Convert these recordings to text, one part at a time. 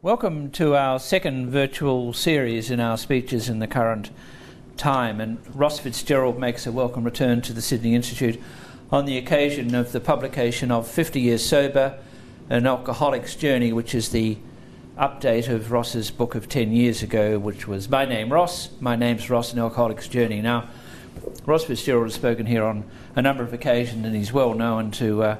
Welcome to our second virtual series in our speeches in the current time, and Ross Fitzgerald makes a welcome return to the Sydney Institute on the occasion of the publication of 50 Years Sober, An Alcoholic's Journey, which is the update of Ross's book of 10 years ago, which was My Name's Ross, An Alcoholic's Journey. Now, Ross Fitzgerald has spoken here on a number of occasions and he's well known to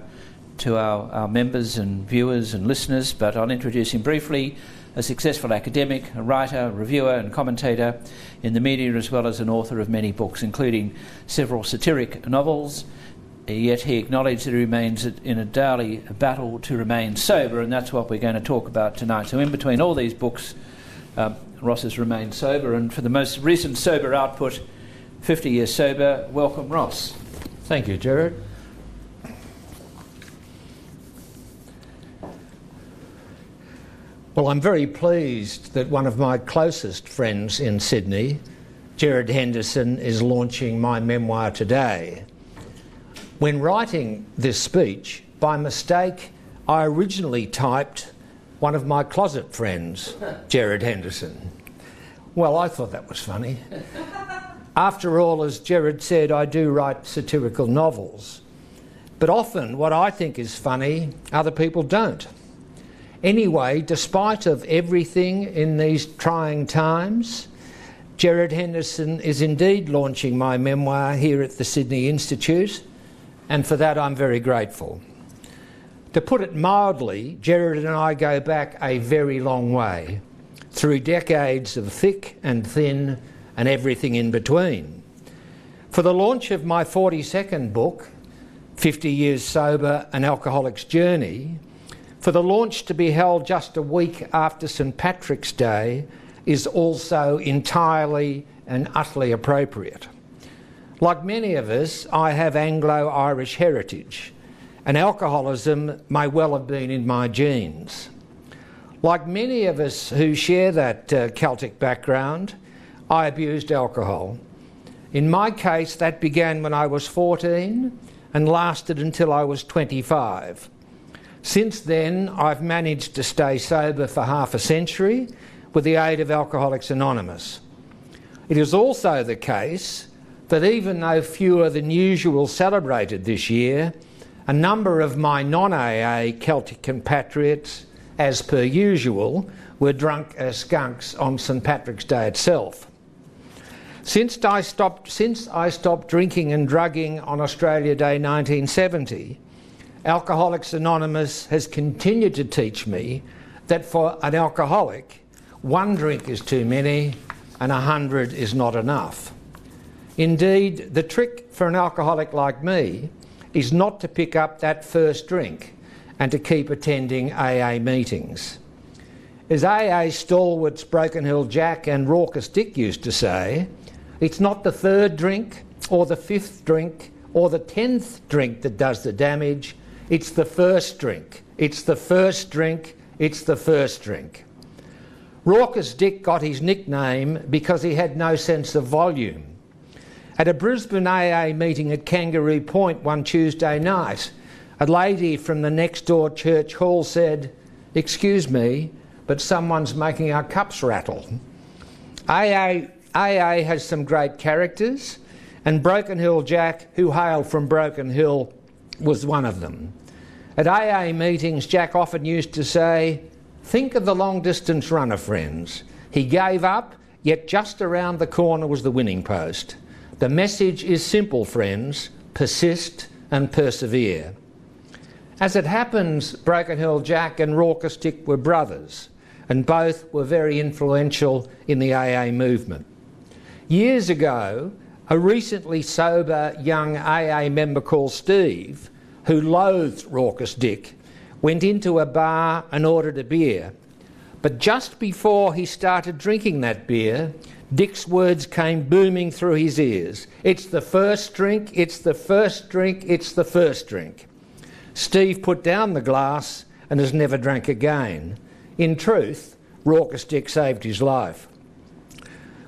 our members and viewers and listeners, but I'll introduce him briefly. A successful academic, a writer, reviewer and commentator in the media, as well as an author of many books, including several satiric novels. Yet he acknowledged that he remains in a daily battle to remain sober, and that's what we're going to talk about tonight. So in between all these books, Ross has remained sober, and for the most recent sober output, 50 Years Sober, welcome Ross. Thank you, Gerard. Well, I'm very pleased that one of my closest friends in Sydney, Gerard Henderson, is launching my memoir today. When writing this speech, by mistake, I originally typed one of my closet friends, Gerard Henderson. Well, I thought that was funny. After all, as Gerard said, I do write satirical novels. But often what I think is funny, other people don't. Anyway, despite of everything in these trying times, Gerard Henderson is indeed launching my memoir here at the Sydney Institute, and for that I'm very grateful. To put it mildly, Gerard and I go back a very long way, through decades of thick and thin and everything in between. For the launch of my 42nd book, 50 Years Sober, An Alcoholic's Journey, for the launch to be held just a week after St. Patrick's Day is also entirely and utterly appropriate. Like many of us, I have Anglo-Irish heritage, and alcoholism may well have been in my genes. Like many of us who share that Celtic background, I abused alcohol. In my case, that began when I was 14 and lasted until I was 25. Since then, I've managed to stay sober for half a century with the aid of Alcoholics Anonymous. It is also the case that even though fewer than usual celebrated this year, a number of my non-AA Celtic compatriots, as per usual, were drunk as skunks on St. Patrick's Day itself. Since I stopped drinking and drugging on Australia Day 1970, Alcoholics Anonymous has continued to teach me that for an alcoholic, one drink is too many and 100 is not enough. Indeed, the trick for an alcoholic like me is not to pick up that first drink and to keep attending AA meetings. As AA stalwarts Broken Hill Jack and Raucous Dick used to say, it's not the third drink or the fifth drink or the 10th drink that does the damage. It's the first drink. It's the first drink. It's the first drink. Raucous Dick got his nickname because he had no sense of volume. At a Brisbane AA meeting at Kangaroo Point one Tuesday night, a lady from the next door church hall said, "Excuse me, but someone's making our cups rattle." AA has some great characters, and Broken Hill Jack, who hailed from Broken Hill, was one of them. At AA meetings, Jack often used to say, "Think of the long-distance runner, friends. He gave up, yet just around the corner was the winning post. The message is simple, friends. Persist and persevere." As it happens, Broken Hill Jack and Raucous Dick were brothers, and both were very influential in the AA movement. Years ago, a recently sober young AA member called Steve, who loathed Raucous Dick, went into a bar and ordered a beer. But just before he started drinking that beer, Dick's words came booming through his ears. "It's the first drink, it's the first drink, it's the first drink." Steve put down the glass and has never drank again. In truth, Raucous Dick saved his life.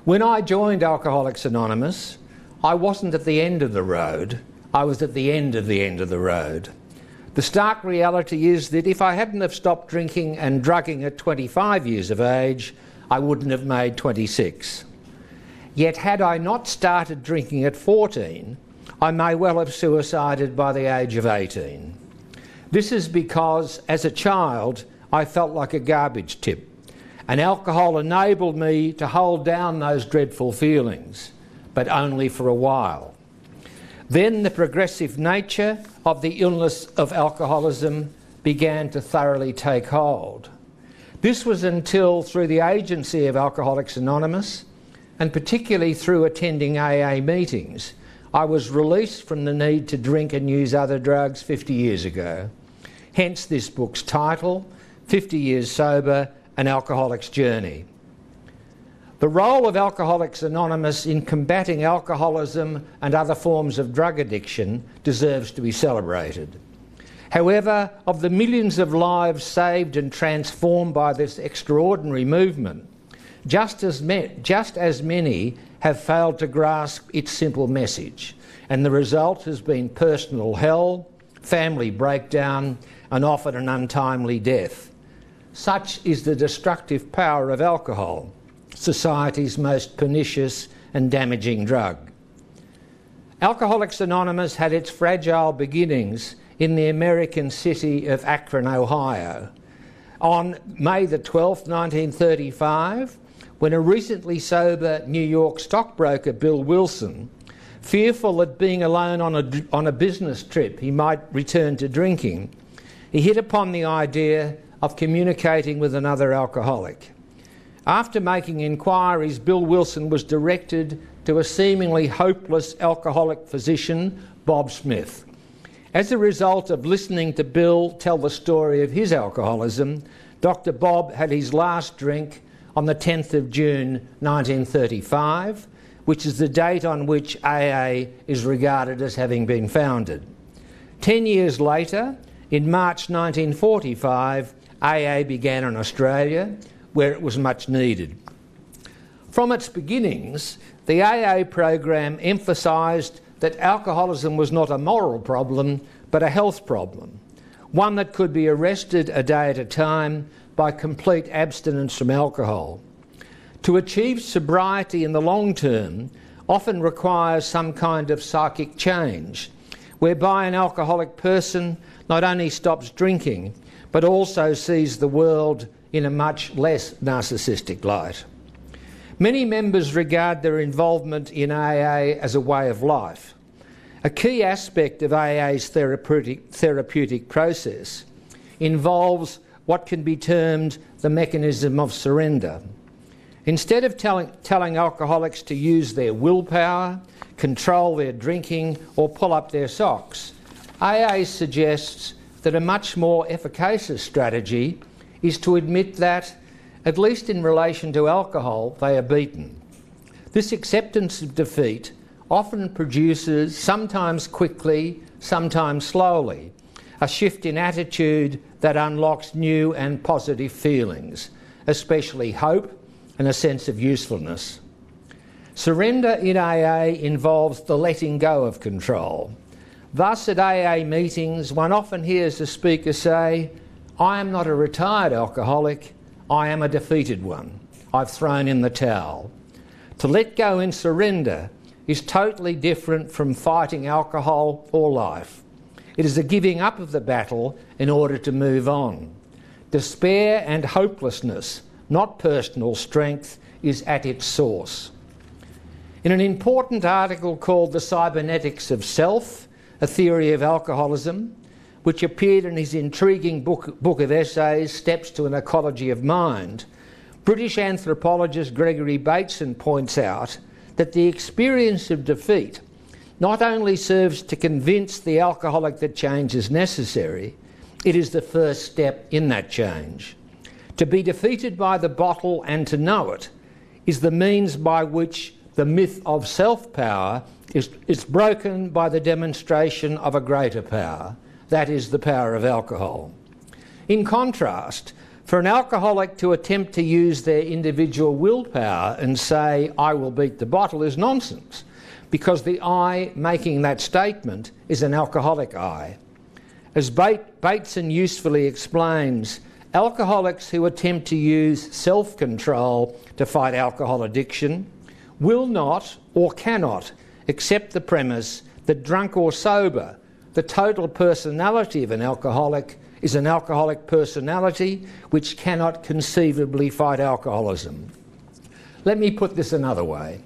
When I joined Alcoholics Anonymous, I wasn't at the end of the road, I was at the end of the road. The stark reality is that if I hadn't have stopped drinking and drugging at 25 years of age, I wouldn't have made 26. Yet had I not started drinking at 14, I may well have suicided by the age of 18. This is because, as a child, I felt like a garbage tip, and alcohol enabled me to hold down those dreadful feelings, but only for a while. Then the progressive nature of the illness of alcoholism began to thoroughly take hold. This was until, through the agency of Alcoholics Anonymous, and particularly through attending AA meetings, I was released from the need to drink and use other drugs 50 years ago. Hence this book's title, 50 Years Sober, An Alcoholic's Journey. The role of Alcoholics Anonymous in combating alcoholism and other forms of drug addiction deserves to be celebrated. However, of the millions of lives saved and transformed by this extraordinary movement, just as many have failed to grasp its simple message, and the result has been personal hell, family breakdown, and often an untimely death. Such is the destructive power of alcohol, society's most pernicious and damaging drug. Alcoholics Anonymous had its fragile beginnings in the American city of Akron, Ohio. On May the 12th, 1935, when a recently sober New York stockbroker, Bill Wilson, fearful that being alone on a business trip he might return to drinking, he hit upon the idea of communicating with another alcoholic. After making inquiries, Bill Wilson was directed to a seemingly hopeless alcoholic physician, Bob Smith. As a result of listening to Bill tell the story of his alcoholism, Dr. Bob had his last drink on the 10th of June 1935, which is the date on which AA is regarded as having been founded. 10 years later, in March 1945, AA began in Australia, where it was much needed. From its beginnings, the AA program emphasised that alcoholism was not a moral problem, but a health problem, one that could be arrested a day at a time by complete abstinence from alcohol. To achieve sobriety in the long term often requires some kind of psychic change, whereby an alcoholic person not only stops drinking, but also sees the world in a much less narcissistic light. Many members regard their involvement in AA as a way of life. A key aspect of AA's therapeutic process involves what can be termed the mechanism of surrender. Instead of telling alcoholics to use their willpower, control their drinking, or pull up their socks, AA suggests that a much more efficacious strategy is to admit that, at least in relation to alcohol, they are beaten. This acceptance of defeat often produces, sometimes quickly, sometimes slowly, a shift in attitude that unlocks new and positive feelings, especially hope and a sense of usefulness. Surrender in AA involves the letting go of control. Thus, at AA meetings, one often hears the speaker say, "I am not a retired alcoholic, I am a defeated one. I've thrown in the towel." To let go in surrender is totally different from fighting alcohol or life. It is a giving up of the battle in order to move on. Despair and hopelessness, not personal strength, is at its source. In an important article called The Cybernetics of Self, a Theory of Alcoholism, which appeared in his intriguing book of essays, Steps to an Ecology of Mind, British anthropologist Gregory Bateson points out that the experience of defeat not only serves to convince the alcoholic that change is necessary, it is the first step in that change. To be defeated by the bottle and to know it is the means by which the myth of self-power is broken by the demonstration of a greater power. That is the power of alcohol. In contrast, for an alcoholic to attempt to use their individual willpower and say, "I will beat the bottle," is nonsense, because the I making that statement is an alcoholic I. As Bateson usefully explains, alcoholics who attempt to use self-control to fight alcohol addiction will not or cannot accept the premise that drunk or sober, the total personality of an alcoholic is an alcoholic personality which cannot conceivably fight alcoholism. Let me put this another way.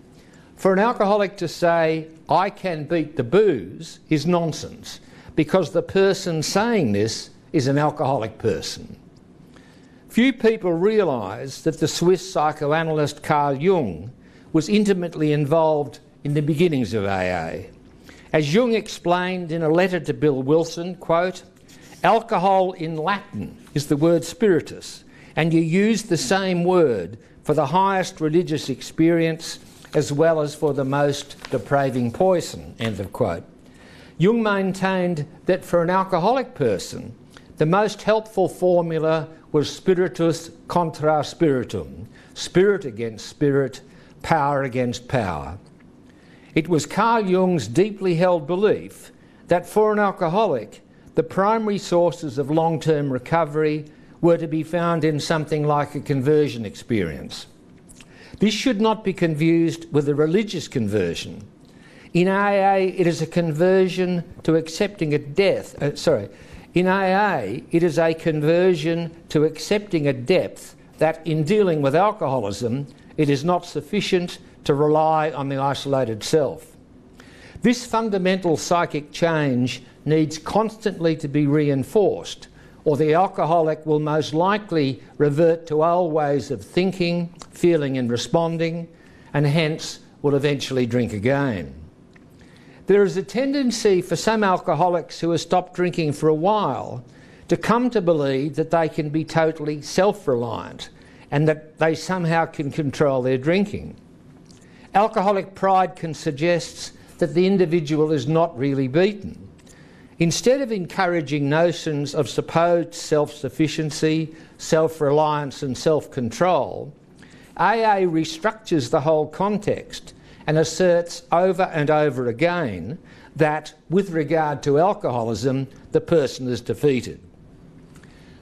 For an alcoholic to say, "I can beat the booze," is nonsense, because the person saying this is an alcoholic person. Few people realise that the Swiss psychoanalyst Carl Jung was intimately involved in the beginnings of AA. As Jung explained in a letter to Bill Wilson, quote, "Alcohol in Latin is the word spiritus, and you use the same word for the highest religious experience as well as for the most depraving poison," end of quote. Jung maintained that for an alcoholic person, the most helpful formula was spiritus contra spiritum, spirit against spirit, power against power. It was Carl Jung's deeply held belief that for an alcoholic, the primary sources of long-term recovery were to be found in something like a conversion experience. This should not be confused with a religious conversion. In AA, it is a conversion to accepting a death. In AA, it is a conversion to accepting a depth that, in dealing with alcoholism, it is not sufficient to rely on the isolated self. This fundamental psychic change needs constantly to be reinforced, or the alcoholic will most likely revert to old ways of thinking, feeling and responding, and hence will eventually drink again. There is a tendency for some alcoholics who have stopped drinking for a while to come to believe that they can be totally self-reliant and that they somehow can control their drinking. Alcoholic pride can suggest that the individual is not really beaten. Instead of encouraging notions of supposed self-sufficiency, self-reliance and self-control, AA restructures the whole context and asserts over and over again that, with regard to alcoholism, the person is defeated.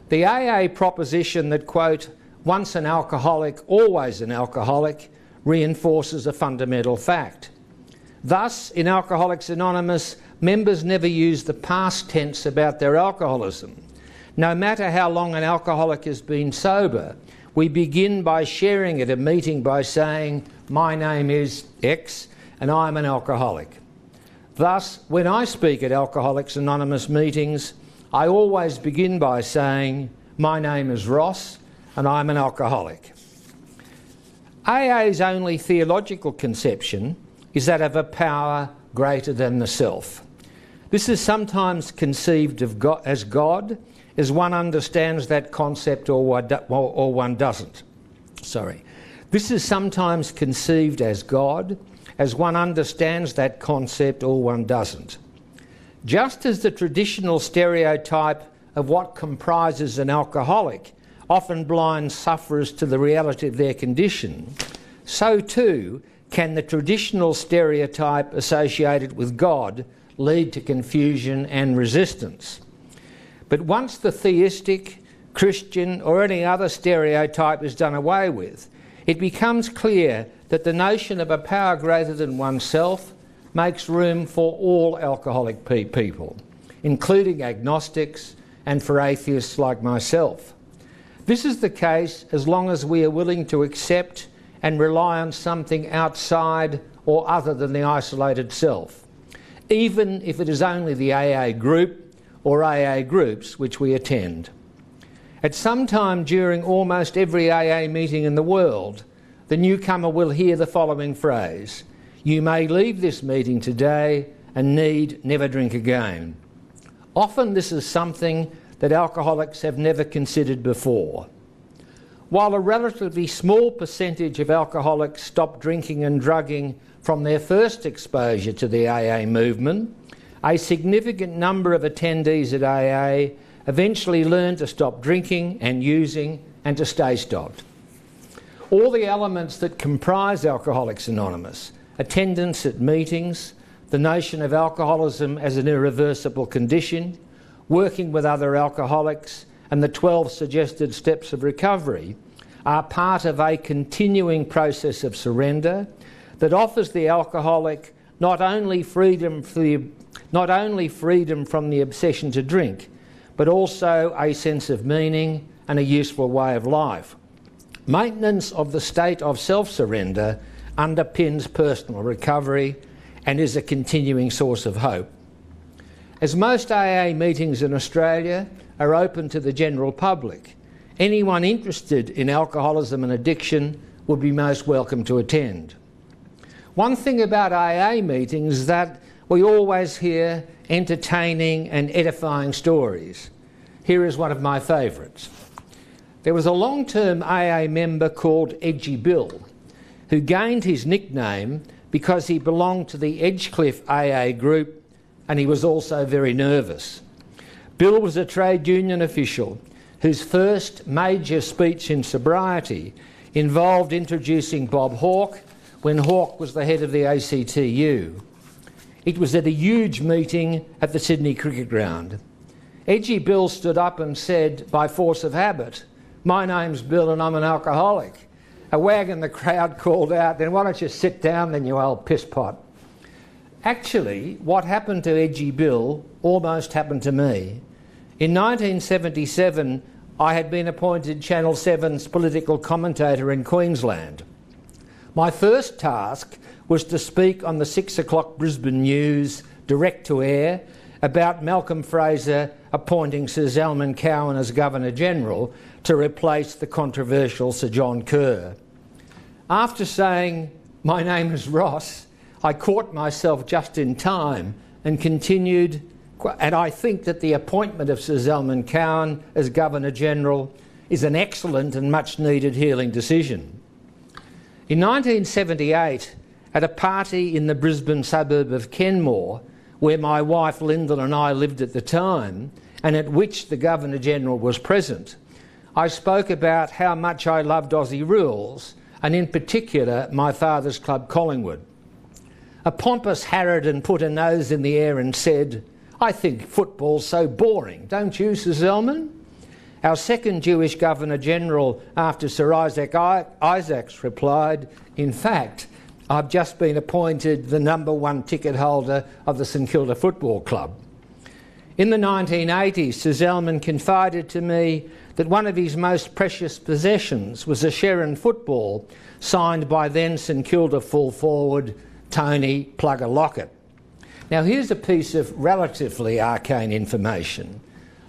The AA proposition that, quote, "once an alcoholic, always an alcoholic," reinforces a fundamental fact. Thus, in Alcoholics Anonymous, members never use the past tense about their alcoholism. No matter how long an alcoholic has been sober, we begin by sharing at a meeting by saying, "My name is X and I'm an alcoholic." Thus, when I speak at Alcoholics Anonymous meetings, I always begin by saying, "My name is Ross and I'm an alcoholic." AA's only theological conception is that of a power greater than the self. This is sometimes conceived of as God, as one understands that concept or one doesn't. This is sometimes conceived as God, as one understands that concept or one doesn't. Just as the traditional stereotype of what comprises an alcoholic often blinds sufferers to the reality of their condition, so too can the traditional stereotype associated with God lead to confusion and resistance. But once the theistic, Christian or any other stereotype is done away with, it becomes clear that the notion of a power greater than oneself makes room for all alcoholic people, including agnostics and for atheists like myself. This is the case as long as we are willing to accept and rely on something outside or other than the isolated self, even if it is only the AA group or AA groups which we attend. At some time during almost every AA meeting in the world, the newcomer will hear the following phrase: "You may leave this meeting today and need never drink again." Often this is something that alcoholics have never considered before. While a relatively small percentage of alcoholics stop drinking and drugging from their first exposure to the AA movement, a significant number of attendees at AA eventually learn to stop drinking and using and to stay stopped. All the elements that comprise Alcoholics Anonymous, attendance at meetings, the notion of alcoholism as an irreversible condition, working with other alcoholics, and the 12 suggested steps of recovery are part of a continuing process of surrender that offers the alcoholic not only freedom from the obsession to drink, but also a sense of meaning and a useful way of life. Maintenance of the state of self-surrender underpins personal recovery and is a continuing source of hope. As most AA meetings in Australia are open to the general public, anyone interested in alcoholism and addiction would be most welcome to attend. One thing about AA meetings is that we always hear entertaining and edifying stories. Here is one of my favourites. There was a long-term AA member called Edgy Bill, who gained his nickname because he belonged to the Edgecliff AA group and he was also very nervous. Bill was a trade union official whose first major speech in sobriety involved introducing Bob Hawke when Hawke was the head of the ACTU. It was at a huge meeting at the Sydney Cricket Ground. Edgy Bill stood up and said, by force of habit, "My name's Bill and I'm an alcoholic." A wag in the crowd called out, "Then why don't you sit down then, you old pisspot?" Actually, what happened to Edgy Bill almost happened to me. In 1977, I had been appointed Channel 7's political commentator in Queensland. My first task was to speak on the 6 o'clock Brisbane News, direct to air, about Malcolm Fraser appointing Sir Zalman Cowan as Governor-General to replace the controversial Sir John Kerr. After saying, "My name is Ross," I caught myself just in time and continued, and I think that the appointment of Sir Zalman Cowan as Governor-General is an excellent and much-needed healing decision. In 1978, at a party in the Brisbane suburb of Kenmore, where my wife Lyndall and I lived at the time, and at which the Governor-General was present, I spoke about how much I loved Aussie rules, and in particular my father's club Collingwood. A pompous Harridan put a nose in the air and said, "I think football's so boring, don't you, Sir Zalman?" Our second Jewish Governor-General after Sir Isaac Isaacs replied, "In fact, I've just been appointed the #1 ticket holder of the St Kilda Football Club." In the 1980s, Sir Zalman confided to me that one of his most precious possessions was a Sherrin football signed by then St Kilda full forward Tony Plugger Lockett. Now here's a piece of relatively arcane information.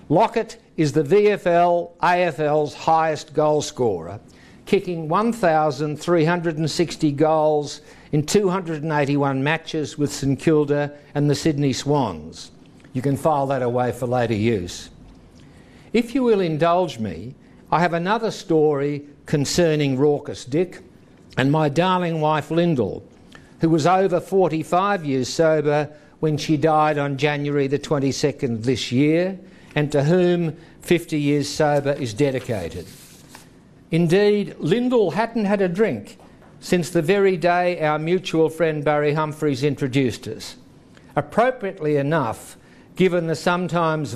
Lockett is the VFL AFL's highest goal scorer, kicking 1,360 goals in 281 matches with St Kilda and the Sydney Swans. You can file that away for later use. If you will indulge me, I have another story concerning Raucous Dick and my darling wife Lyndall, who was over 45 years sober when she died on January the 22nd this year, and to whom 50 years sober is dedicated. Indeed, Lyndall hadn't had a drink since the very day our mutual friend Barry Humphries introduced us. Appropriately enough, given the sometimes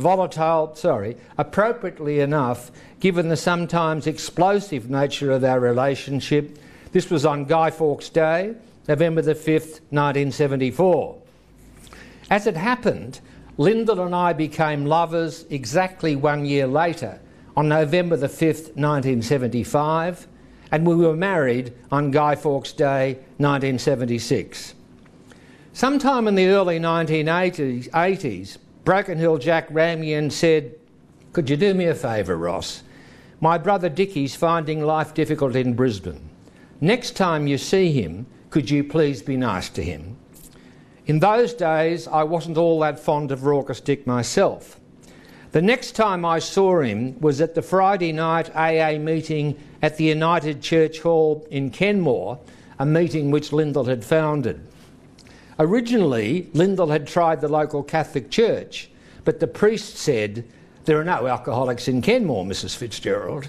explosive nature of our relationship, this was on Guy Fawkes Day, November the 5th, 1974. As it happened, Lyndall and I became lovers exactly 1 year later, on November the 5th, 1975, and we were married on Guy Fawkes Day, 1976. Sometime in the early 1980s, Broken Hill Jack rang me and said, "Could you do me a favour, Ross? My brother Dickie's finding life difficult in Brisbane. Next time you see him, could you please be nice to him?" In those days, I wasn't all that fond of Raucous Dick myself. The next time I saw him was at the Friday night AA meeting at the United Church Hall in Kenmore, a meeting which Lyndall had founded. Originally, Lyndall had tried the local Catholic church, but the priest said, "There are no alcoholics in Kenmore, Mrs Fitzgerald,"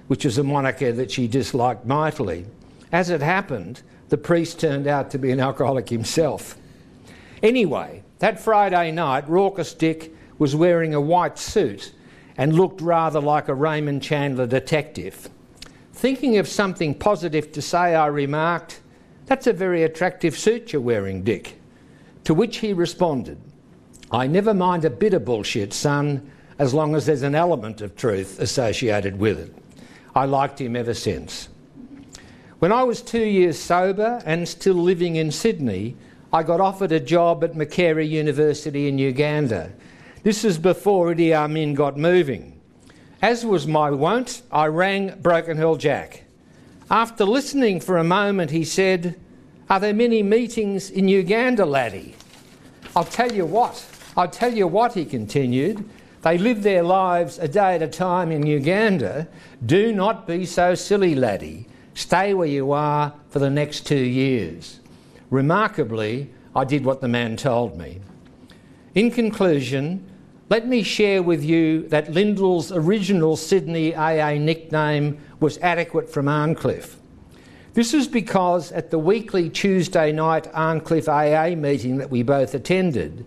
which is a moniker that she disliked mightily. As it happened, the priest turned out to be an alcoholic himself. Anyway, that Friday night, Raucous Dick was wearing a white suit and looked rather like a Raymond Chandler detective. Thinking of something positive to say, I remarked, "That's a very attractive suit you're wearing, Dick." To which he responded, "I never mind a bit of bullshit, son, as long as there's an element of truth associated with it." I liked him ever since. When I was 2 years sober and still living in Sydney, I got offered a job at Makerere University in Uganda. This is before Idi Amin got moving. As was my wont, I rang Broken Hill Jack. After listening for a moment, he said, "Are there many meetings in Uganda, laddie?" I'll tell you what, he continued. "They live their lives a day at a time in Uganda. Do not be so silly, laddie. Stay where you are for the next 2 years. Remarkably, I did what the man told me. In conclusion, let me share with you that Lyndall's original Sydney AA nickname was Adequate from Arncliffe. This is because at the weekly Tuesday night Arncliffe AA meeting that we both attended,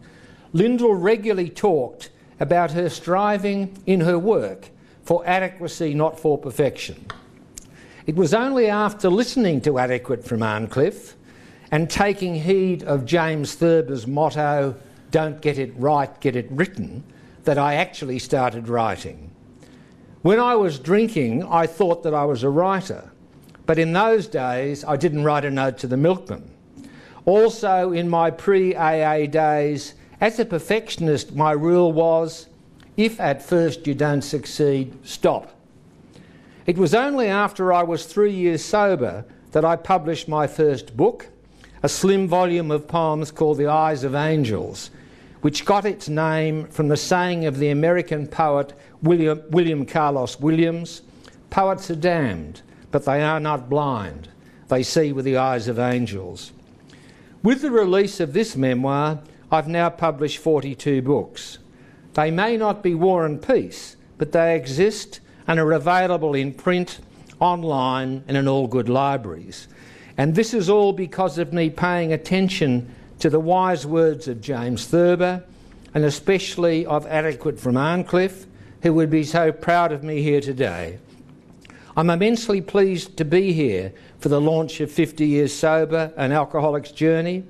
Lyndall regularly talked about her striving in her work for adequacy, not for perfection. It was only after listening to Adequate from Arncliffe and taking heed of James Thurber's motto, "Don't get it right, get it written," that I actually started writing. When I was drinking, I thought that I was a writer, but in those days I didn't write a note to the milkman. Also in my pre-AA days, as a perfectionist, my rule was, if at first you don't succeed, stop. It was only after I was 3 years sober that I published my first book, a slim volume of poems called The Eyes of Angels, which got its name from the saying of the American poet William Carlos Williams, "Poets are damned, but they are not blind. They see with the eyes of angels." With the release of this memoir, I've now published 42 books. They may not be War and Peace, but they exist and are available in print, online and in all good libraries. And this is all because of me paying attention to the wise words of James Thurber, and especially of Adequate from Arncliffe, who would be so proud of me here today. I'm immensely pleased to be here for the launch of 50 Years Sober, An Alcoholic's Journey,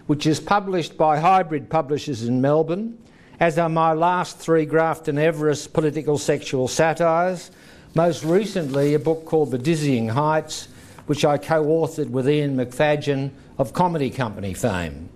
which is published by Hybrid Publishers in Melbourne, as are my last 3 Grafton Everest political sexual satires, most recently a book called The Dizzying Heights, which I co-authored with Ian McFadgen of Comedy Company fame.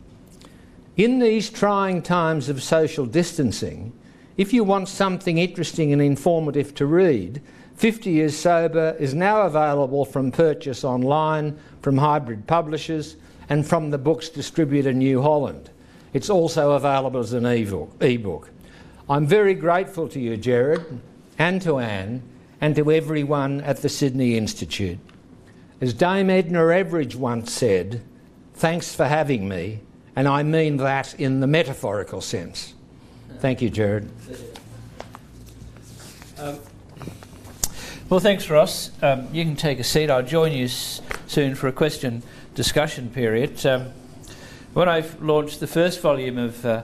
In these trying times of social distancing, if you want something interesting and informative to read, 50 Years Sober is now available from purchase online from Hybrid Publishers and from the books distributor New Holland. It's also available as an e-book. I'm very grateful to you, Gerard, and to Anne, and to everyone at the Sydney Institute. As Dame Edna Everage once said, "Thanks for having me," and I mean that in the metaphorical sense. Thank you, Gerard. Well, thanks, Ross. You can take a seat. I'll join you soon for a question discussion period. When I launched the first volume of, and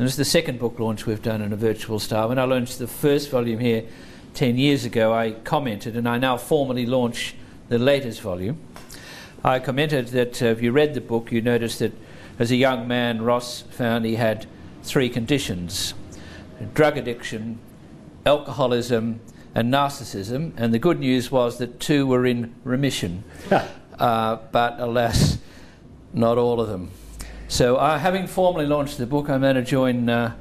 it's the second book launch we've done in a virtual style, when I launched the first volume here 10 years ago, I commented, and I now formally launch the latest volume. I commented that if you read the book, you noticed that as a young man, Ross found he had 3 conditions: drug addiction, alcoholism, and narcissism, and the good news was that 2 were in remission, but alas, not all of them. So having formally launched the book, I'm going to join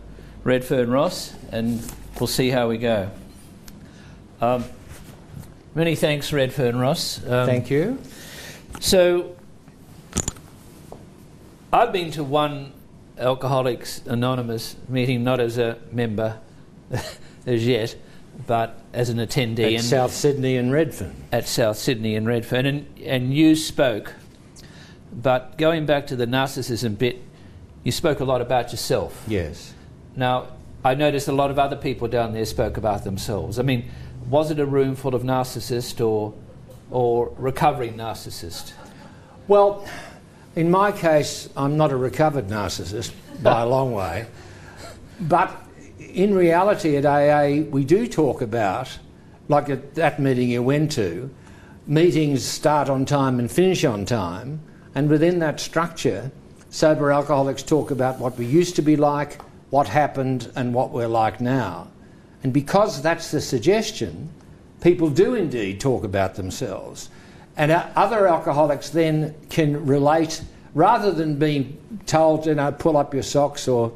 Redfern Ross, and we'll see how we go. Many thanks, Redfern Ross. Thank you. So I've been to one Alcoholics Anonymous meeting, not as a member as yet, but as an attendee. At South Sydney and Redfern. At South Sydney and Redfern. And you spoke, but going back to the narcissism bit, you spoke a lot about yourself. Yes. Now, I noticed a lot of other people down there spoke about themselves. I mean, was it a room full of narcissists or recovering narcissists? Well, in my case, I'm not a recovered narcissist by a long way. But in reality at AA we do talk about, like at that meeting you went to, meetings start on time and finish on time, and within that structure sober alcoholics talk about what we used to be like, what happened and what we're like now. And because that's the suggestion, people do indeed talk about themselves. And other alcoholics then can relate, rather than being told, you know, pull up your socks, or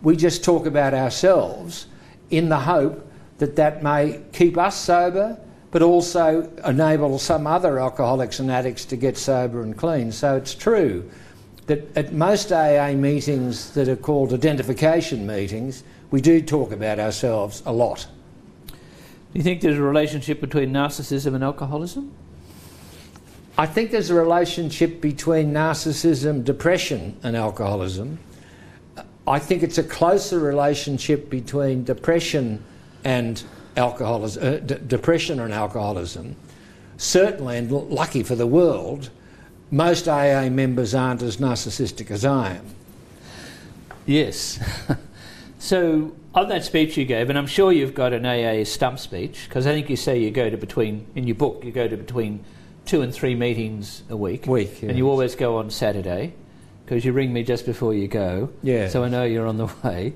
we just talk about ourselves in the hope that that may keep us sober, but also enable some other alcoholics and addicts to get sober and clean. So it's true that at most AA meetings that are called identification meetings, we do talk about ourselves a lot. Do you think there's a relationship between narcissism and alcoholism? I think there's a relationship between narcissism, depression and alcoholism. I think it's a closer relationship between depression and alcoholism. Certainly, and lucky for the world, most AA members aren't as narcissistic as I am. Yes. So on that speech you gave, and I'm sure you've got an AA stump speech, because I think you say you go to between, in your book, you go to between 2 and 3 meetings a week. Yes. And you always go on Saturday, because you ring me just before you go, so I know you're on the way.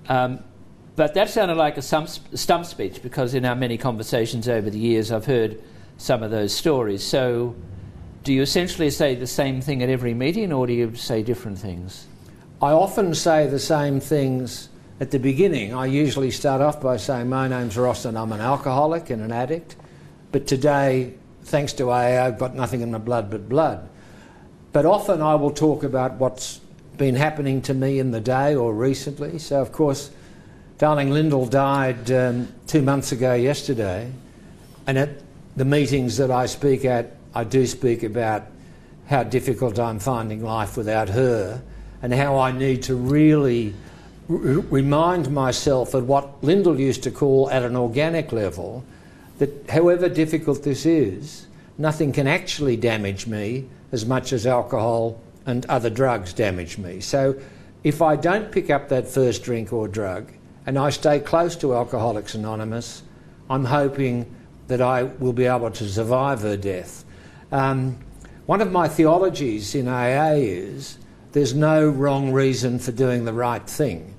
But that sounded like a stump speech, because in our many conversations over the years I've heard some of those stories. So do you essentially say the same thing at every meeting, or do you say different things? I often say the same things at the beginning. I usually start off by saying, my name's Ross and I'm an alcoholic and an addict, but today, thanks to AA, I've got nothing in my blood but blood. But often I will talk about what's been happening to me in the day or recently. So of course, darling Lyndall died 2 months ago yesterday, and at the meetings that I speak at, I do speak about how difficult I'm finding life without her, and how I need to really remind myself of what Lyndall used to call at an organic level, that however difficult this is, nothing can actually damage me as much as alcohol and other drugs damage me. So if I don't pick up that first drink or drug, and I stay close to Alcoholics Anonymous, I'm hoping that I will be able to survive her death. One of my theologies in AA is there's no wrong reason for doing the right thing.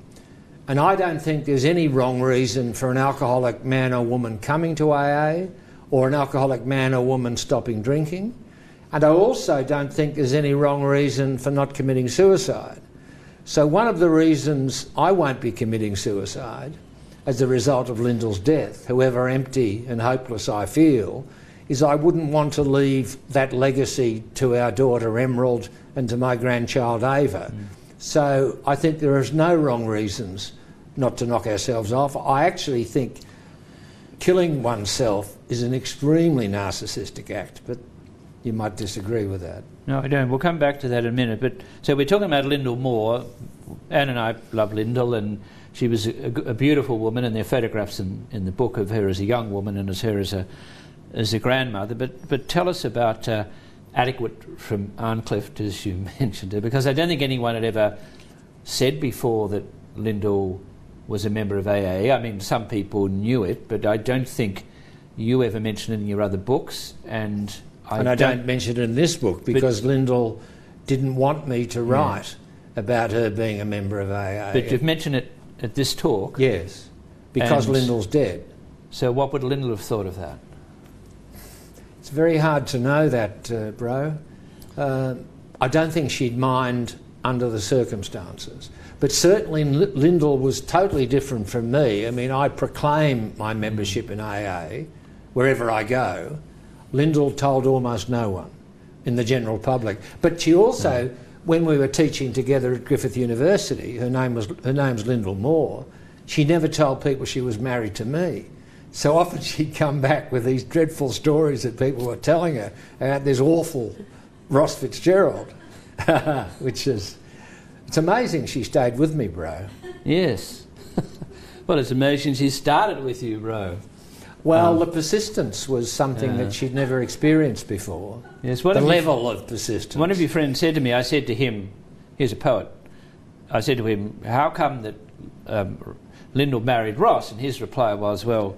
And I don't think there's any wrong reason for an alcoholic man or woman coming to AA, or an alcoholic man or woman stopping drinking. And I also don't think there's any wrong reason for not committing suicide. So one of the reasons I won't be committing suicide as a result of Lyndall's death, however empty and hopeless I feel, is I wouldn't want to leave that legacy to our daughter Emerald and to my grandchild Ava. So I think there is no wrong reasons not to knock ourselves off. I actually think killing oneself is an extremely narcissistic act, but you might disagree with that. No, I don't. We'll come back to that in a minute. But so we're talking about Lyndall Moore. Anne and I love Lyndall, and she was a beautiful woman, and there are photographs in the book of her as a young woman and as her as a grandmother. But tell us about Adequate from Arncliffe, as you mentioned her, because I don't think anyone had ever said before that Lyndall was a member of AA. I mean, some people knew it, but I don't think you ever mentioned it in your other books, and I don't mention it in this book because Lyndall didn't want me to write about her being a member of AA. But you've mentioned it at this talk. Yes, because Lyndall's dead. So what would Lyndall have thought of that? It's very hard to know that, bro. I don't think she'd mind under the circumstances. But certainly Lyndall was totally different from me. I mean, I proclaim my membership in AA wherever I go. Lyndall told almost no one in the general public. But she also, when we were teaching together at Griffith University, her name's Lyndall Moore, she never told people she was married to me. So often she'd come back with these dreadful stories that people were telling her about this awful Ross Fitzgerald, which is, it's amazing she stayed with me, bro. Yes. Well, it's amazing she started with you, bro. Well, the persistence was something that she'd never experienced before. Yes, the level of persistence. One of your friends said to me, I said to him, he's a poet, I said to him, how come that Lyndall married Ross, and his reply was, well,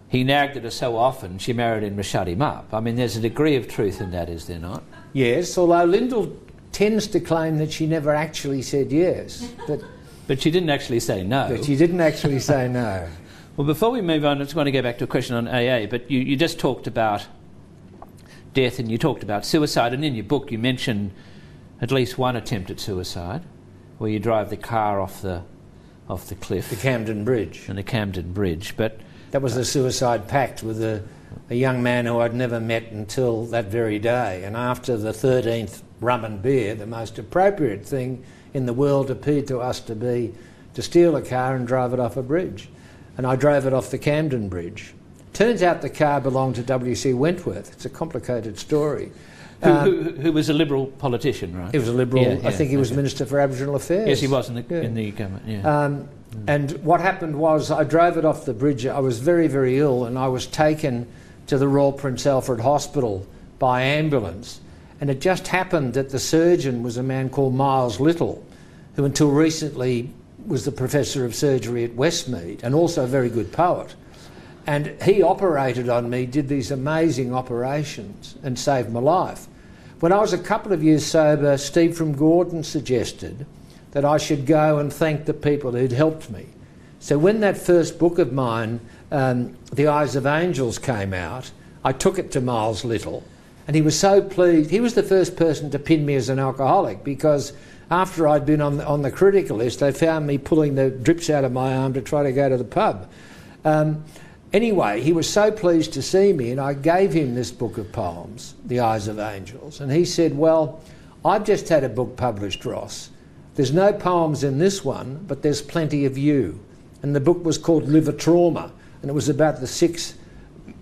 he nagged at her so often she married him to shut him up. I mean, there's a degree of truth in that, is there not? Yes, although Lyndall tends to claim that she never actually said yes. But she didn't actually say no. But she didn't actually say no. Well, before we move on, I just want to go back to a question on AA, but you just talked about death and you talked about suicide, and in your book you mentioned at least one attempt at suicide, where you drive the car off the cliff. The Camden Bridge. And the Camden Bridge, but... That was a suicide pact with a young man who I'd never met until that very day, and after the 13th rum and beer, the most appropriate thing in the world appeared to us to be to steal a car and drive it off a bridge. And I drove it off the Camden Bridge. Turns out the car belonged to W.C. Wentworth. It's a complicated story. Who was a Liberal politician, right? He was a Liberal. I think he was Minister for Aboriginal Affairs. Yes, he was in the government, yeah. And what happened was I drove it off the bridge. I was very, very ill, and I was taken to the Royal Prince Alfred Hospital by ambulance. And it just happened that the surgeon was a man called Miles Little, who until recently was the Professor of Surgery at Westmead and also a very good poet. And he operated on me, did these amazing operations and saved my life. When I was a couple of years sober, Steve from Gordon suggested that I should go and thank the people who'd helped me. So when that first book of mine, The Eyes of Angels, came out, I took it to Miles Little, and he was so pleased. He was the first person to pin me as an alcoholic, because after I'd been on the critical list, they found me pulling the drips out of my arm to try to go to the pub. Anyway, he was so pleased to see me, and I gave him this book of poems, The Eyes of Angels, and he said, well, I've just had a book published, Ross. There's no poems in this one, but there's plenty of you. And the book was called Liver Trauma, and it was about the 6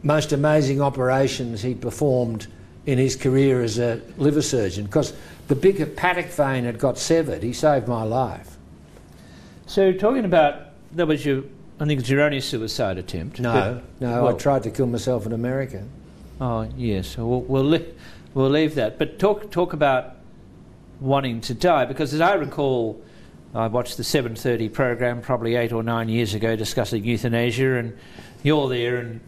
most amazing operations he performed in his career as a liver surgeon, because the big hepatic vein had got severed. He saved my life. So talking about, that was your, I think it's your only suicide attempt. No, I tried to kill myself in America. Oh, yes, so we'll leave that. But talk about wanting to die, because as I recall, I watched the 7:30 program probably 8 or 9 years ago discussing euthanasia, and you're there and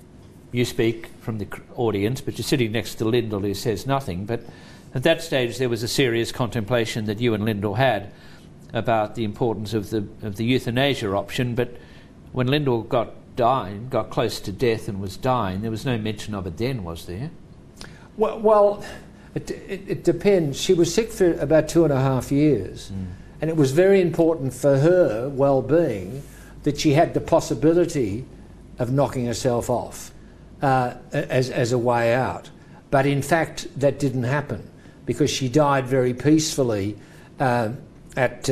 you speak from the audience, but you're sitting next to Lyndall, who says nothing. But at that stage there was a serious contemplation that you and Lyndall had about the importance of the euthanasia option. But when Lyndall got close to death and was dying, there was no mention of it then, was there? Well, it depends. She was sick for about 2.5 years, and it was very important for her well-being that she had the possibility of knocking herself off as a way out. But in fact, that didn't happen, because she died very peacefully at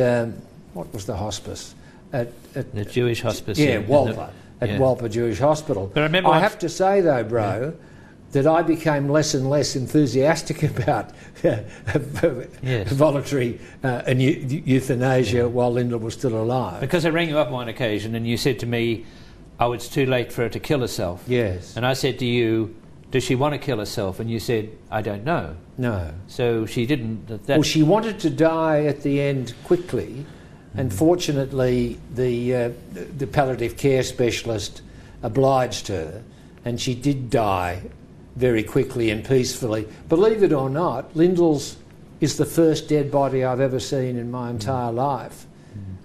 what was the hospice? At the Jewish hospice. Yeah, Walper. Walper Jewish Hospital. But I remember I have to say though, bro, that I became less and less enthusiastic about voluntary euthanasia while Lyndall was still alive. Because I rang you up on one occasion and you said to me, oh, it's too late for her to kill herself. Yes. And I said to you, does she want to kill herself? And you said, I don't know. No. So she didn't... Well, she wanted to die at the end quickly, and fortunately the palliative care specialist obliged her, and she did die very quickly and peacefully. Believe it or not, Lyndall's is the first dead body I've ever seen in my entire life.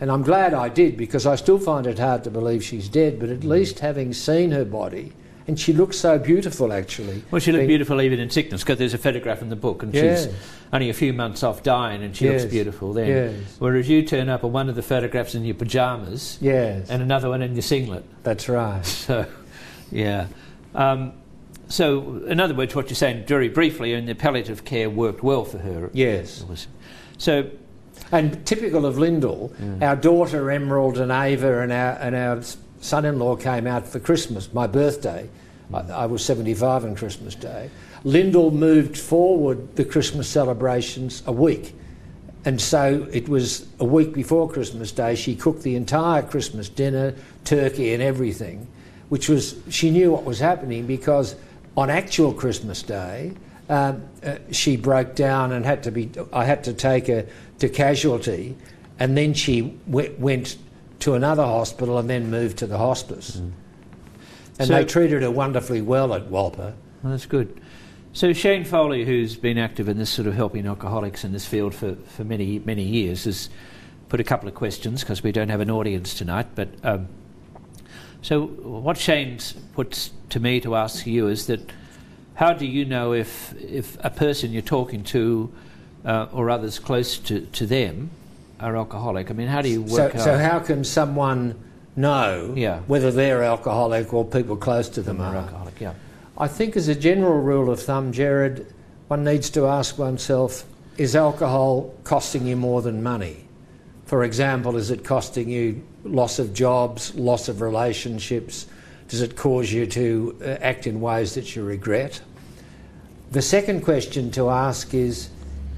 And I'm glad I did, because I still find it hard to believe she's dead, but at least having seen her body, and she looks so beautiful actually. Well, she looked beautiful even in sickness, because there's a photograph in the book and she's only a few months off dying and she looks beautiful then. Yes. Whereas you turn up on one of the photographs in your pyjamas and another one in your singlet. That's right. So, yeah. So, in other words, what you're saying very briefly, and the palliative care worked well for her. Yes. So, and typical of Lyndall, our daughter Emerald and Ava and our son-in-law came out for Christmas, my birthday. I was 75 on Christmas Day. Lyndall moved forward the Christmas celebrations a week. And so it was a week before Christmas Day. She cooked the entire Christmas dinner, turkey and everything, which was, she knew what was happening, because on actual Christmas Day, she broke down and I had to take her to casualty, and then she went to another hospital and then moved to the hospice. Mm. And so, they treated her wonderfully well at Walper. Well, that's good. So Shane Foley, who's been active in this sort of helping alcoholics in this field for many, many years, has put a couple of questions, because we don't have an audience tonight. But so what Shane's puts to me to ask you is that, how do you know if a person you're talking to or others close to them are alcoholic? I mean, how do you work out? So how can someone know whether they're alcoholic or people close to them are alcoholic? Yeah. I think as a general rule of thumb, Jared, one needs to ask oneself, is alcohol costing you more than money? For example, is it costing you loss of jobs, loss of relationships? Does it cause you to act in ways that you regret? The second question to ask is,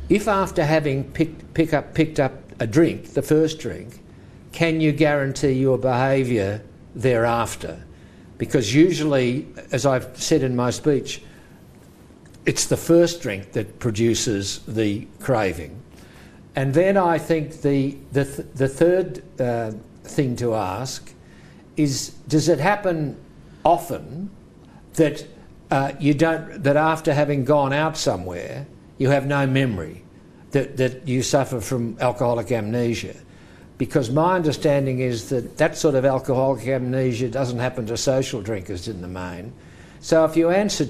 if after having picked up a drink, the first drink, can you guarantee your behaviour thereafter? Because usually, as I've said in my speech, it's the first drink that produces the craving. And then I think the third thing to ask is, does it happen often that that after having gone out somewhere, you have no memory, that you suffer from alcoholic amnesia? Because my understanding is that sort of alcoholic amnesia doesn't happen to social drinkers in the main. So if you answer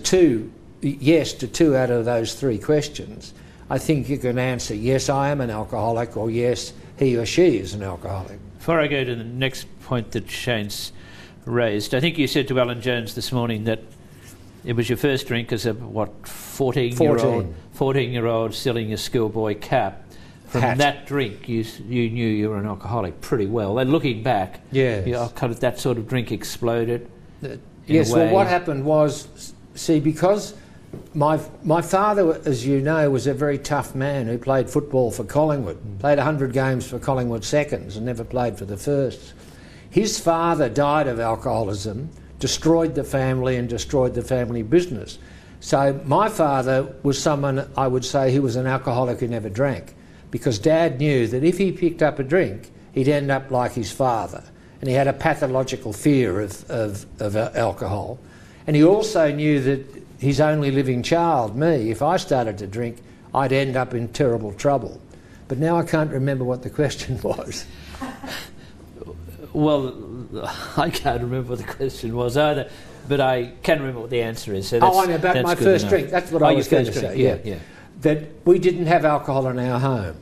yes to 2 out of those 3 questions, I think you can answer, yes, I am an alcoholic, or yes, he or she is an alcoholic. Before I go to the next point that Shane's raised, I think you said to Alan Jones this morning that it was your first drink as a, 14-year-old selling a schoolboy cap. From that drink, you knew you were an alcoholic pretty well. And looking back, kind of that sort of drink exploded. Yes, well, what happened was, see, because my father, as you know, was a very tough man who played football for Collingwood, played 100 games for Collingwood seconds and never played for the firsts. His father died of alcoholism, destroyed the family and destroyed the family business. So my father was someone, I would say, who was an alcoholic who never drank, because Dad knew that if he picked up a drink, he'd end up like his father. And he had a pathological fear of alcohol. And he also knew that his only living child, me, if I started to drink, I'd end up in terrible trouble. But now I can't remember what the question was. Well, I can't remember what the question was either, but I can remember what the answer is. So I know about my first drink. That's what I was going to say. Yeah. That we didn't have alcohol in our home.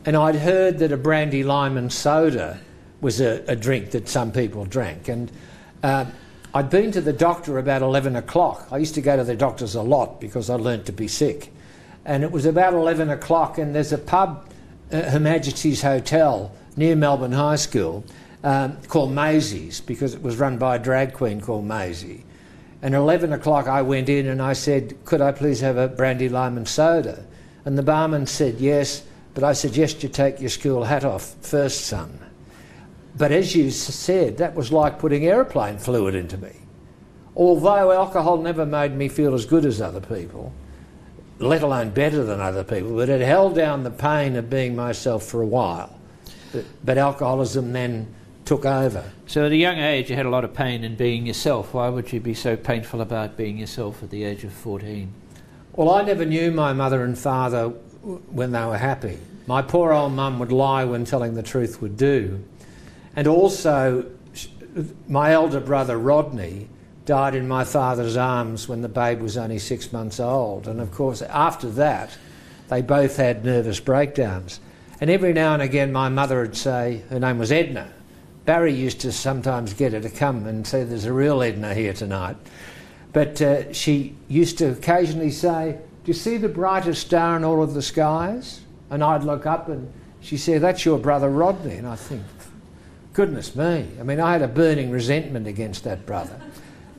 And I'd heard that a brandy, lime and soda was a drink that some people drank. And I'd been to the doctor about 11 o'clock. I used to go to the doctors a lot because I learnt to be sick. And it was about 11 o'clock, and there's a pub, Her Majesty's Hotel, near Melbourne High School, called Maisie's, because it was run by a drag queen called Maisie. And at 11 o'clock I went in and I said, could I please have a brandy, lime and soda? And the barman said yes, but I suggest you take your school hat off first, son. But as you said, that was like putting aeroplane fluid into me. Although alcohol never made me feel as good as other people, let alone better than other people, but it held down the pain of being myself for a while. But alcoholism then took over. So at a young age you had a lot of pain in being yourself. Why would you be so painful about being yourself at the age of 14? Well, I never knew my mother and father when they were happy. My poor old mum would lie when telling the truth would do. And also, my elder brother Rodney died in my father's arms when the babe was only 6 months old. And of course, after that, they both had nervous breakdowns. And every now and again, my mother would say, her name was Edna. Barry used to sometimes get her to come and say, there's a real Edna here tonight. But she used to occasionally say, do you see the brightest star in all of the skies? And I'd look up and she'd say, that's your brother Rodney. And I think, goodness me. I mean, I had a burning resentment against that brother.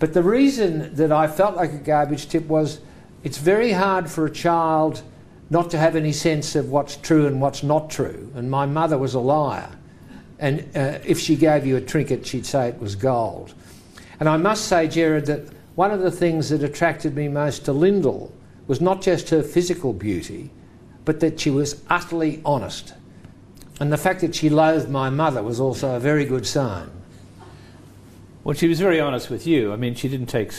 But the reason that I felt like a garbage tip was, it's very hard for a child not to have any sense of what's true and what's not true. And my mother was a liar. And if she gave you a trinket, she'd say it was gold. And I must say, Gerard, that one of the things that attracted me most to Lyndall was not just her physical beauty, but that she was utterly honest. And the fact that she loathed my mother was also a very good sign. Well, she was very honest with you. I mean, she didn't take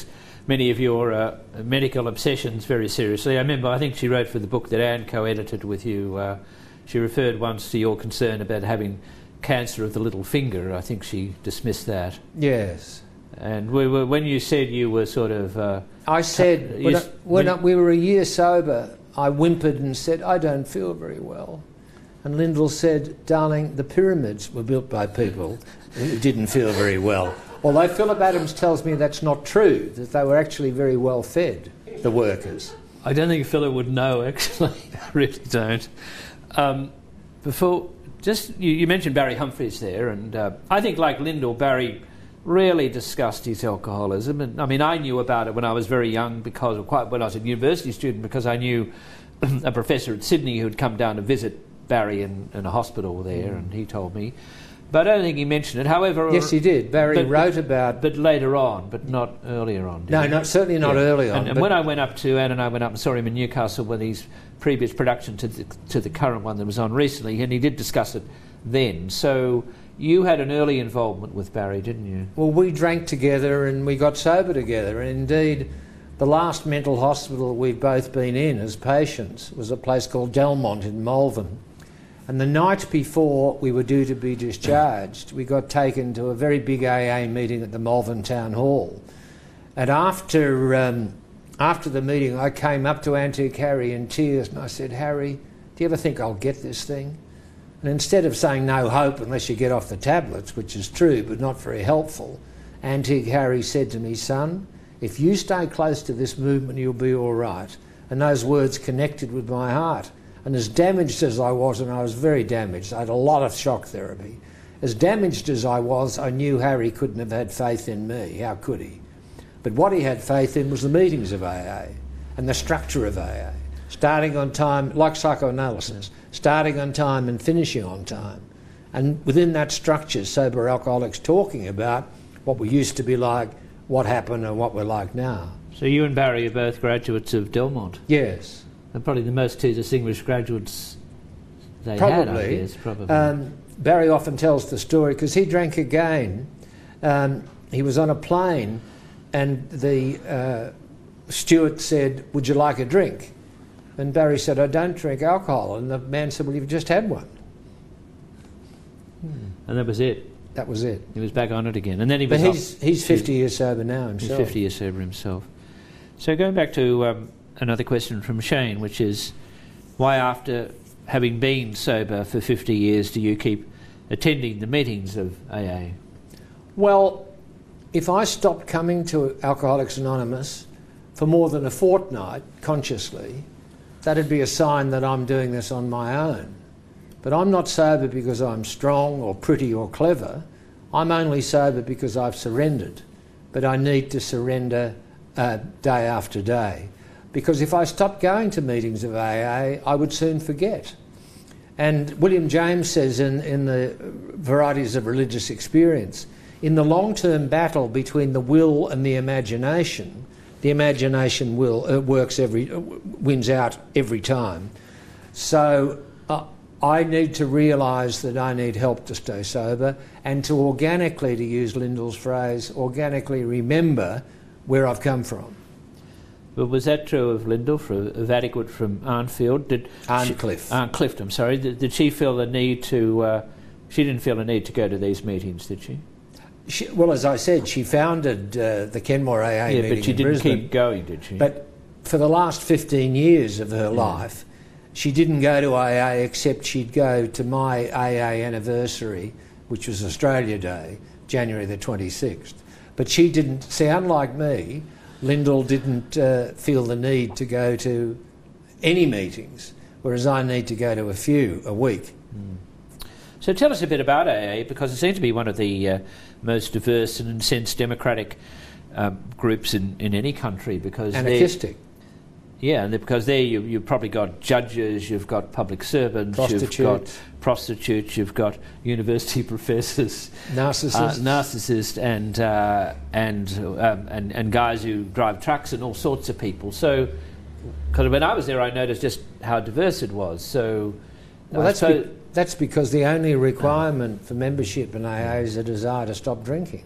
many of your medical obsessions very seriously. I remember, I think she wrote for the book that Anne co-edited with you. She referred once to your concern about having cancer of the little finger. I think she dismissed that. Yes. And when you said you were sort of... I said, when we were a year sober, I whimpered and said, I don't feel very well. And Lyndall said, darling, the pyramids were built by people who didn't feel very well. Although Philip Adams tells me that's not true, that they were actually very well fed, the workers. I don't think Philip would know, actually. I really don't. You mentioned Barry Humphries there, and I think, like Lyndall, Barry rarely discussed his alcoholism. And I mean, I knew about it when I was very young, when I was a university student, because I knew a professor at Sydney who had come down to visit Barry in a hospital there, and he told me. But I don't think he mentioned it. However, yes, he did. Barry wrote about... But later on, but not earlier on. Certainly not early on. And when I went up to... Anne and I went up and saw him in Newcastle with his previous production to the current one that was on recently, and he did discuss it then. So you had an early involvement with Barry, didn't you? Well, we drank together and we got sober together. And indeed, the last mental hospital we've both been in as patients was a place called Delmont in Malvern. And the night before we were due to be discharged, we got taken to a very big AA meeting at the Malvern Town Hall. And after the meeting, I came up to Antique Harry in tears and I said, Harry, do you ever think I'll get this thing? And instead of saying no hope unless you get off the tablets, which is true but not very helpful, Antique Harry said to me, son, if you stay close to this movement, you'll be all right. And those words connected with my heart. And as damaged as I was, and I was very damaged, I had a lot of shock therapy. As damaged as I was, I knew Harry couldn't have had faith in me. How could he? But what he had faith in was the meetings of AA and the structure of AA. Starting on time, like psychoanalysis, starting on time and finishing on time. And within that structure, sober alcoholics talking about what we used to be like, what happened and what we're like now. So you and Barry are both graduates of Delmont? Yes. And probably the most two distinguished graduates they had, I guess, probably. Barry often tells the story because he drank again. He was on a plane and the steward said, would you like a drink? And Barry said, I don't drink alcohol. And the man said, well, you've just had one. And that was it? That was it. He was back on it again. And then But he's 50 years sober now himself. He's 50 years sober himself. So going back to another question from Shane, which is, why after having been sober for 50 years do you keep attending the meetings of AA? Well, if I stopped coming to Alcoholics Anonymous for more than a fortnight consciously, that'd be a sign that I'm doing this on my own. But I'm not sober because I'm strong or pretty or clever. I'm only sober because I've surrendered. But I need to surrender day after day. Because if I stopped going to meetings of AA, I would soon forget. And William James says in the Varieties of Religious Experience, in the long-term battle between the will and the imagination wins out every time. So I need to realise that I need help to stay sober and to organically, to use Lyndall's phrase, organically remember where I've come from. Well, was that true of Lyndall, of Adequate from Arnfield? Arncliffe, I'm sorry. Did she feel the need to... she didn't feel a need to go to these meetings, did she? Well, as I said, she founded the Kenmore AA meeting in Brisbane. But she didn't keep going, did she? But for the last 15 years of her life, she didn't go to AA except she'd go to my AA anniversary, which was Australia Day, January the 26th. But she didn't... See, unlike me, Lyndall didn't feel the need to go to any meetings, whereas I need to go to a few a week. So tell us a bit about AA, because it seems to be one of the most diverse and, in a sense, democratic groups in any country. Because anarchistic. Yeah, because there you've probably got judges, you've got public servants, you've got prostitutes, you've got university professors, narcissists, and guys who drive trucks and all sorts of people. So, because when I was there, I noticed just how diverse it was. So, Well, that's because the only requirement for membership in AA is a desire to stop drinking.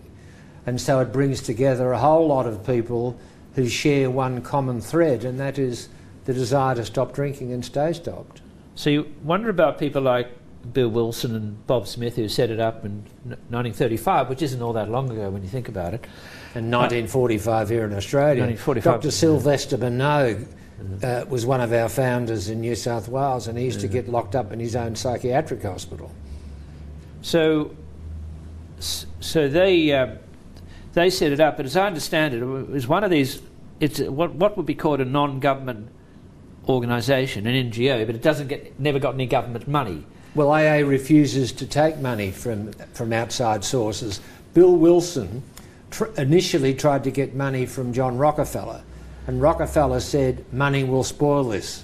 And so it brings together a whole lot of people who share one common thread, and that is the desire to stop drinking and stay stopped. So you wonder about people like Bill Wilson and Bob Smith, who set it up in 1935, which isn't all that long ago when you think about it. And 1945 here in Australia. 1945. Dr. Sylvester Minogue was one of our founders in New South Wales, and he used to get locked up in his own psychiatric hospital. So they set it up, but as I understand it, it was one of these. It's what would be called a non-government organisation, an NGO, but it never got any government money. Well, AA refuses to take money from outside sources. Bill Wilson initially tried to get money from John Rockefeller, and Rockefeller said, money will spoil this.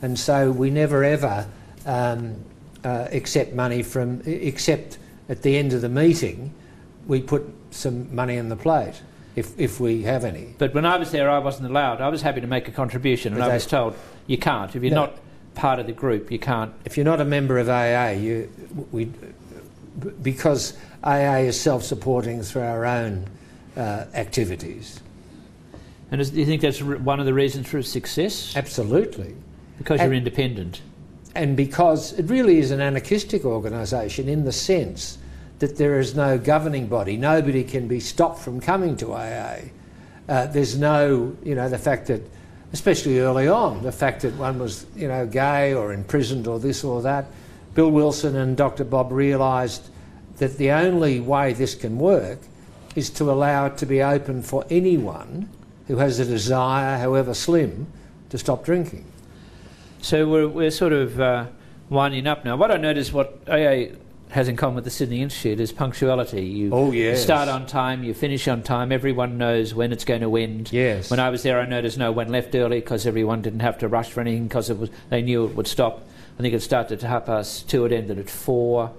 And so we never ever accept money except at the end of the meeting, we put some money in the plate, if we have any. But when I was there, I wasn't allowed. I was happy to make a contribution, and I was told, you can't. If you're not part of the group, you can't. If you're not a member of AA, because AA is self-supporting through our own activities. And do you think that's one of the reasons for its success? Absolutely. Because you're independent. And because it really is an anarchistic organisation in the sense that there is no governing body. Nobody can be stopped from coming to AA. There's no, the fact that, especially early on, the fact that one was, gay or imprisoned or this or that. Bill Wilson and Dr. Bob realised that the only way this can work is to allow it to be open for anyone who has a desire, however slim, to stop drinking. So we're sort of winding up now. What I notice what AA has in common with the Sydney Institute is punctuality. You start on time, you finish on time, everyone knows when it's going to end. Yes. When I was there, I noticed no one left early because everyone didn't have to rush for anything because they knew it would stop. I think it started at 2:30, it ended at 4.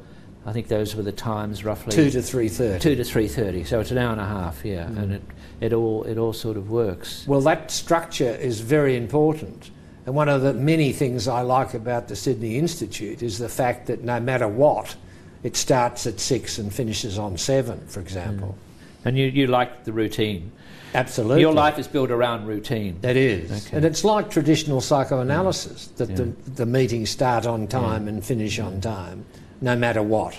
I think those were the times roughly. 2 to 3:30. 2 to 3:30, so it's an hour and a half, yeah, and it all sort of works. Well, that structure is very important. And one of the many things I like about the Sydney Institute is the fact that no matter what, it starts at 6 and finishes on 7, for example. And you like the routine? Absolutely. Your life is built around routine. It is. Okay. And it's like traditional psychoanalysis, that the meetings start on time and finish on time, no matter what.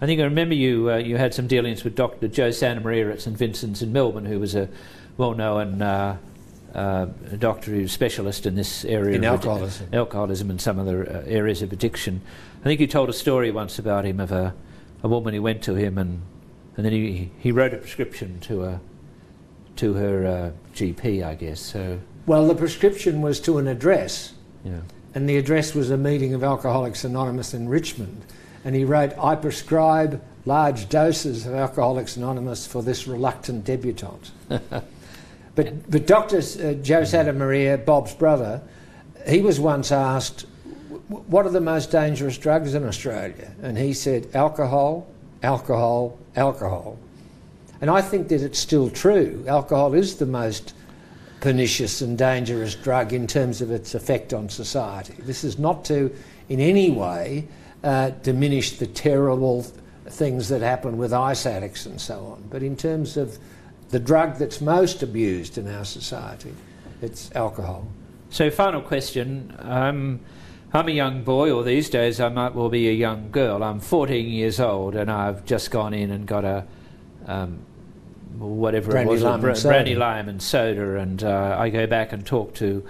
I think I remember you had some dealings with Dr. Joe Santamaria at St Vincent's in Melbourne, who was a well-known doctor who's specialist in this area in of alcoholism and some other areas of addiction. I think you told a story once about him of a woman who went to him and then he wrote a prescription to her GP, I guess. So well, the prescription was to an address, yeah, and the address was a meeting of Alcoholics Anonymous in Richmond, and he wrote, "I prescribe large doses of Alcoholics Anonymous for this reluctant debutante." But Dr. Joe Santamaria, Bob's brother, he was once asked, what are the most dangerous drugs in Australia? And he said, alcohol, alcohol, alcohol. And I think that it's still true. Alcohol is the most pernicious and dangerous drug in terms of its effect on society. This is not to, in any way, diminish the terrible things that happen with ice addicts and so on. But in terms of the drug that's most abused in our society, it's alcohol. So final question. I'm a young boy, or these days I might well be a young girl. I'm 14 years old and I've just gone in and got a brandy, lime and soda, and I go back and talk to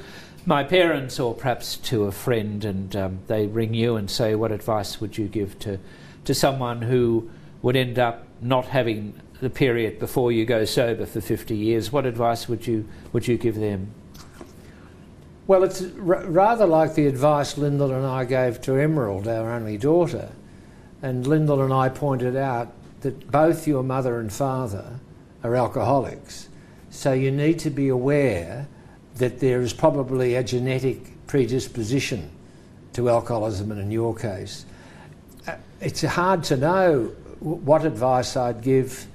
my parents or perhaps to a friend, and they ring you and say, what advice would you give to someone who would end up not having the period before you go sober for 50 years? What advice would you give them? Well, it's rather like the advice Lyndall and I gave to Emerald, our only daughter. And Lyndall and I pointed out that both your mother and father are alcoholics. So you need to be aware that there is probably a genetic predisposition to alcoholism, and in your case. It's hard to know what advice I'd give.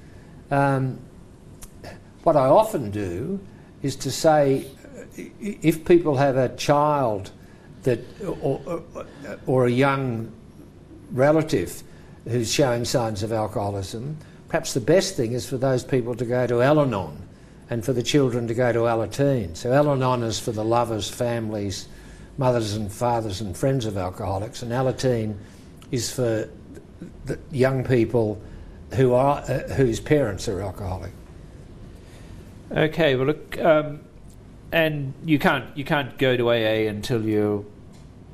What I often do is to say, if people have a child that, or a young relative who's showing signs of alcoholism, perhaps the best thing is for those people to go to Al-Anon and for the children to go to Alateen. So Al-Anon is for the lovers, families, mothers and fathers and friends of alcoholics, and Alateen is for the young people who are whose parents are alcoholic. Okay, well look, and you can't go to AA until you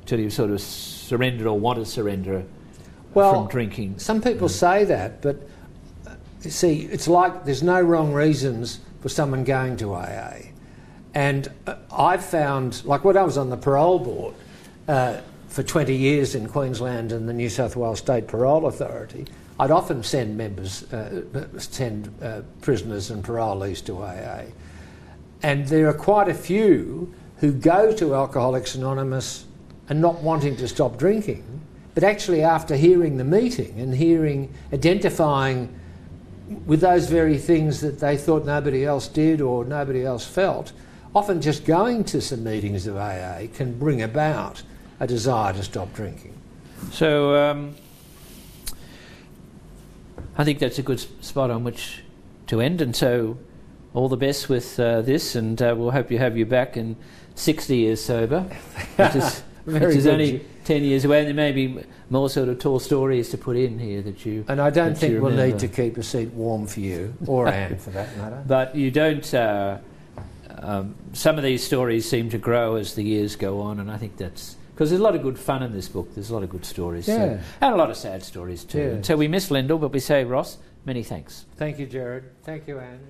sort of surrendered or want to surrender from drinking. Some people say that, but you see, it's like there's no wrong reasons for someone going to AA. And I've found, like when I was on the parole board for 20 years in Queensland and the New South Wales State Parole Authority, I'd often send prisoners and parolees to AA. And there are quite a few who go to Alcoholics Anonymous and not wanting to stop drinking, but actually after hearing the meeting and identifying with those very things that they thought nobody else did or nobody else felt, often just going to some meetings of AA can bring about a desire to stop drinking. So I think that's a good spot on which to end, and so all the best with this, and we'll hope to have you back in 60 years sober, which is only 10 years away, and there may be more sort of tall stories to put in here that you. And I don't think we'll need to keep a seat warm for you, or Anne for that matter. But you don't. Some of these stories seem to grow as the years go on, and I think that's because there's a lot of good fun in this book. There's a lot of good stories, and a lot of sad stories too. Yeah. And so we miss Lyndall, but we say, Ross, many thanks. Thank you, Jared. Thank you, Anne.